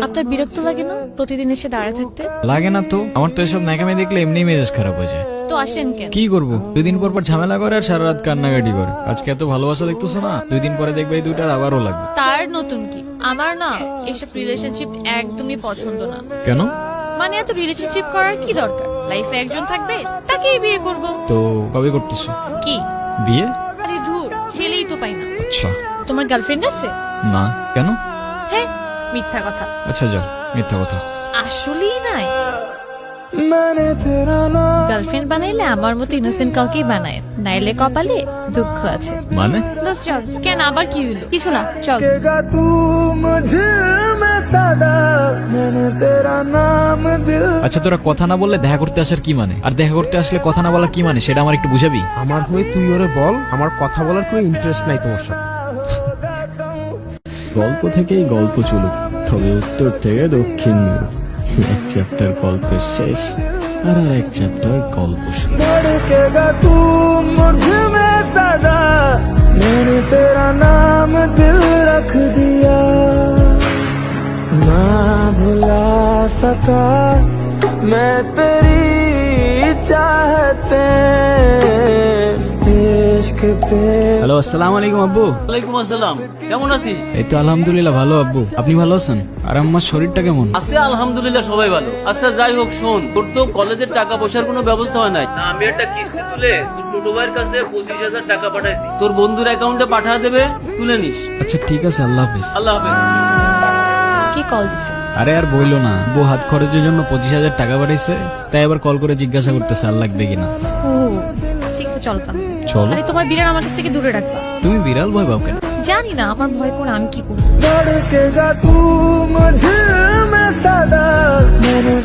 আপনার বিরক্ত লাগে না প্রতিদিন এসে দাঁড়ায় থাকতে? লাগে না তো, আমার তো এসব ন্যাকামি দেখলে এমনি মেজাজ খারাপ হয়ে যায়। তো আসেন কেন? কি করবো, 2 দিন পর পর ঝামেলা করে আর সারা রাত কান্নাকাটি করে। আজকে এত ভালোবাসা দেখতেছো না, 2 দিন পরে দেখবে এই দুটার আবারও লাগবে। তার নতুন কি? আমার না এসব রিলেশনশিপ একদমই পছন্দ না। কেন? মানে এত রিলেশনশিপ করার কি দরকার? লাইফে একজন থাকবে, তাকেই বিয়ে করব। তো কবে করতেছো কি বিয়ে? আরে ধুর, ছেলেই তো পাই না। আচ্ছা। তোমার গার্লফ্রেন্ড আছে? না। কেন? হ্যাঁ, মিথ্যা কথা। আচ্ছা যাও, মিথ্যা কথা। আসলেই নাই। গার্লফ্রেন্ড বানাইলে আমার মতো ইনোসেন্ট কাউকেই বানায়, নাইলে কপালে দুঃখ আছে। মানে? দোস্ত চল। কেন আবার কি হইলো? কিছু না, চল। আচ্ছা তোরা কথা না বললে দেখা করতে আসার কি মানে, আর দেখা করতে আসলে কথা না বলা কি মানে, সেটা আমার একটু বুঝাবি? আমার হয়ে তুই ওরে বল, আমার কথা বলার কোনো ইন্টারেস্ট নাই তোমার সাথে। গল্প থেকেই গল্প চলুক, তবে উত্তর থেকে দক্ষিণ মেরু। এক চ্যাপ্টার গল্পের শেষ আর এক চ্যাপ্টার গল্প শুরু। धड़केगा तू मुझ में सदा, मैंने तेरा नाम दिल रख दिया, ना भुला सका मैं तेरी चाहते इश्क पे। হ্যালো, আসসালামু আলাইকুম আব্বু। ওয়ালাইকুম আসসালাম, কেমন আছিস? এই তো আলহামদুলিল্লাহ ভালো আব্বু, আপনি ভালো আছেন? আর আমার শরীরটা কেমন? আছে আলহামদুলিল্লাহ, সবাই ভালো। আচ্ছা যাই হোক, শোন, তোর তো কলেজের টাকা পয়সার কোনো ব্যবস্থা হয় নাই। না, আমি একটা কিস্তি তুলে তোর ছোট ভাইয়ের কাছে 25,000 টাকা পাঠাইছি, তোর বন্ধুর অ্যাকাউন্টে পাঠা দেবে, তুলে নিস। আচ্ছা ঠিক আছে, আল্লাহ হাফিজ। আল্লাহ হাফেজ। কি কল দিছে? আরে আর বইলো না, বউ হাত খরচের জন্য 25,000 টাকা পাঠাইছে, তাই আবার কল করে জিজ্ঞাসা করতেছে আর লাগবে কিনা। ও ঠিক আছে, চল তাহলে। চলো। আরে তোমার বিড়াল আমার কাছ থেকে দূরে রাখবা। তুমি বিড়াল ভয় পাও কেন? জানি না, আমার ভয় করে আমি কি করব। धड़केगा तू मुझ में सदा, मैंने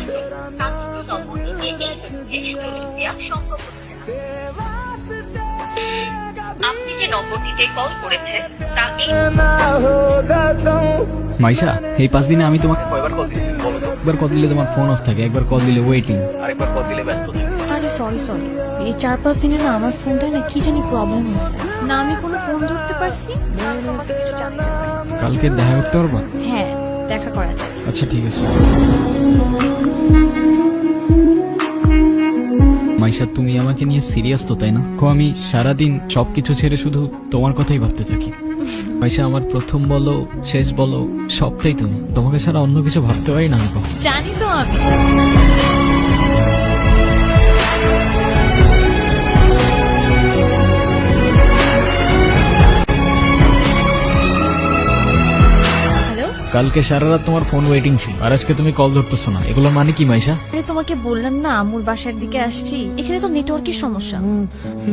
আপনি যে নম্বরটিতে কল করেছেন তা এই ना होगा तुम। মাইশা, এই 5 দিনে আমি তোমাকে কয়বার কল দিয়েছি বলো তো? একবার কল দিলে তোমার ফোন অফ থাকে, একবার কল দিলে ওয়েটিং, আরেকবার কল দিলে ব্যস্ত থাকে। আরে সরি, এই 4-5 দিনে না আমার ফোনটা না কি জানি প্রবলেম হয়েছে, না আমি কোনো ফোন ধরতে পারছি। কালকে দেখা করতে পারবা? হ্যাঁ, দেখা করা যায়। আচ্ছা ঠিক আছে। মাইশা, তুমি আমাকে নিয়ে সিরিয়াস তো, তাই না? আমি সারাদিন সবকিছু ছেড়ে শুধু তোমার কথাই ভাবতে থাকি। মাইশা, আমার প্রথম বলো শেষ বলো সবটাই তুমি, তোমাকে ছাড়া অন্য কিছু ভাবতে পারি না আমি কখনো। জানি তো আমি। হ্যালো, কালকে সারা রাত তোমার ফোন ওয়েটিং ছিল, আর আজকে তুমি কল ধরতেছো না, এগুলো মানে কি মাইশা? আরে তোমাকে বললাম না আমুর বাসার দিকে আসছি, এখানে তো নেটওয়ার্কের সমস্যা।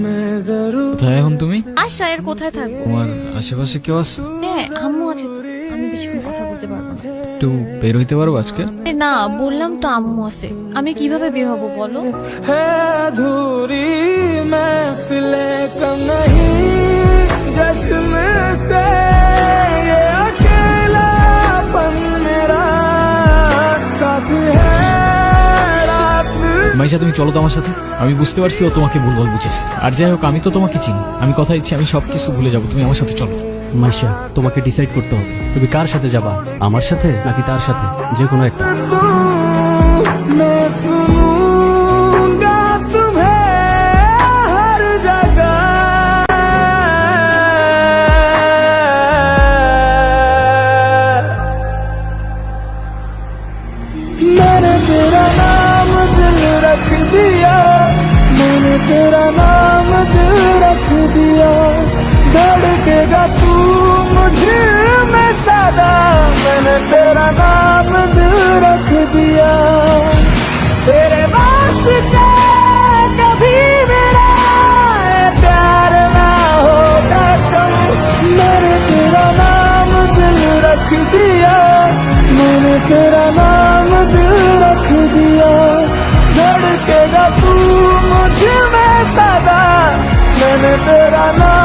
मैं जरूर কোথায় এখন তুমি? আর শায়ের কোথায় থাকবো? তোমার আশেপাশে কেউ আছে? হ্যাঁ, আম্মু আছে তো। আমি বেশিক্ষণ কথা বলতে পারবো না। একটু বের হইতে পারবো আজকে? আরে না, বললাম তো আম্মু আছে, আমি কিভাবে বের হবো বলো? है अधूरी महफिलें कम नहीं, जश्न से ये अकेलापन मेरा साथ है रात। মাইশা, তুমি চলো তো আমার সাথে। আমি বুঝতে পারছি ও তোমাকে ভুলভাল বুঝেছে, আর যাই হোক আমি তো তোমাকে চিনি, আমি কথা দিচ্ছি আমি সবকিছু ভুলে যাবো, তুমি আমার সাথে চলো। মাইশা, তোমাকে ডিসাইড করতে হবে তুমি কার সাথে যাবা, আমার সাথে নাকি তার সাথে, যে কোনো একটা। तू मैं सुनूंगा तुम्हें हर जगह, मैंने तेरा नाम दिल रख दिया, मैंने तेरा नाम दिल रख दिया, धड़केगा तू मुझ में सदा, मैंने तेरा नाम दिल रख दिया, तेरे वास्ते कभी मेरा प्यार ना होगा कम, मैंने तेरा नाम दिल रख दिया, मैंने तेरा नाम दिल रख दिया, धड़केगा तू मुझ में सदा, मैंने तेरा नाम